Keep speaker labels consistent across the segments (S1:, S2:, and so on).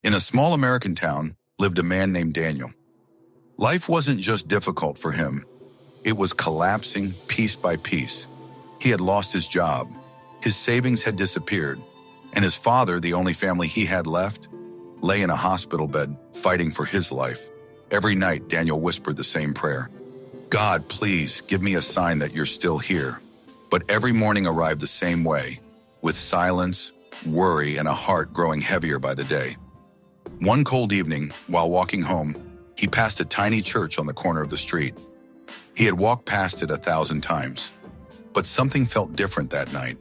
S1: In a small American town lived a man named Daniel. Life wasn't just difficult for him, it was collapsing piece by piece. He had lost his job, his savings had disappeared, and his father, the only family he had left, lay in a hospital bed fighting for his life. Every night, Daniel whispered the same prayer. God, please give me a sign that you're still here. But every morning arrived the same way, with silence, worry, and a heart growing heavier by the day. One cold evening, while walking home, he passed a tiny church on the corner of the street. He had walked past it 1,000 times, but something felt different that night.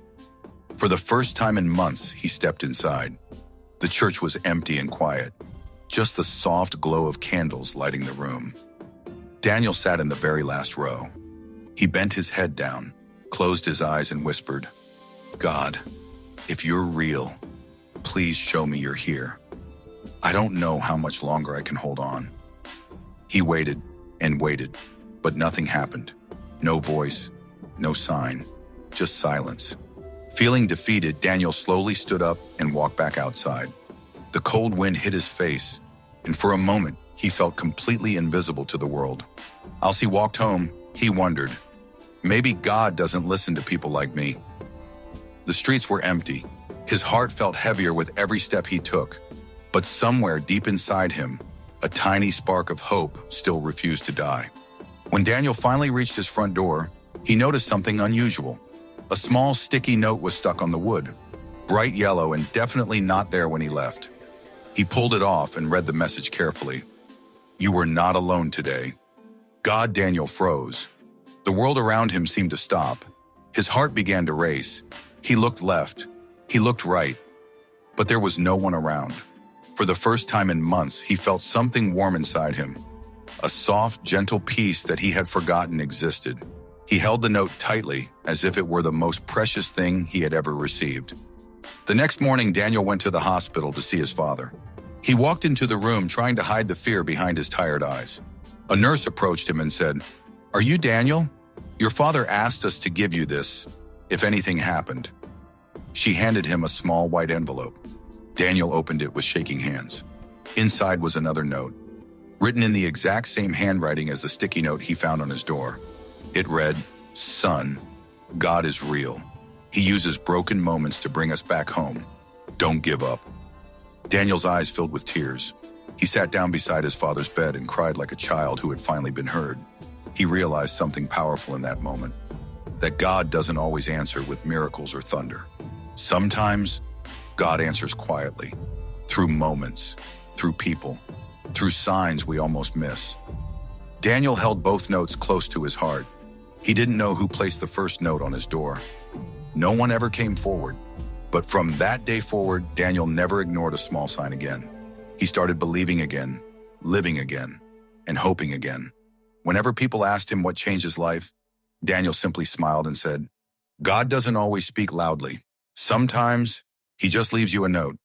S1: For the first time in months, he stepped inside. The church was empty and quiet, just the soft glow of candles lighting the room. Daniel sat in the very last row. He bent his head down, closed his eyes, and whispered, God, if you're real, please show me you're here. I don't know how much longer I can hold on. He waited and waited, but nothing happened. No voice, no sign, just silence. Feeling defeated, Daniel slowly stood up and walked back outside. The cold wind hit his face, and for a moment, he felt completely invisible to the world. As he walked home, he wondered, maybe God doesn't listen to people like me. The streets were empty. His heart felt heavier with every step he took. But somewhere deep inside him, a tiny spark of hope still refused to die. When Daniel finally reached his front door, he noticed something unusual. A small sticky note was stuck on the wood, bright yellow and definitely not there when he left. He pulled it off and read the message carefully. You were not alone today. God, Daniel froze. The world around him seemed to stop. His heart began to race. He looked left. He looked right. But there was no one around. For the first time in months, he felt something warm inside him. A soft, gentle peace that he had forgotten existed. He held the note tightly, as if it were the most precious thing he had ever received. The next morning, Daniel went to the hospital to see his father. He walked into the room trying to hide the fear behind his tired eyes. A nurse approached him and said, Are you Daniel? Your father asked us to give you this, if anything happened. She handed him a small white envelope. Daniel opened it with shaking hands. Inside was another note, written in the exact same handwriting as the sticky note he found on his door. It read, Son, God is real. He uses broken moments to bring us back home. Don't give up. Daniel's eyes filled with tears. He sat down beside his father's bed and cried like a child who had finally been heard. He realized something powerful in that moment, that God doesn't always answer with miracles or thunder. Sometimes, God answers quietly, through moments, through people, through signs we almost miss. Daniel held both notes close to his heart. He didn't know who placed the first note on his door. No one ever came forward. But from that day forward, Daniel never ignored a small sign again. He started believing again, living again, and hoping again. Whenever people asked him what changed his life, Daniel simply smiled and said, God doesn't always speak loudly. Sometimes, he just leaves you a note.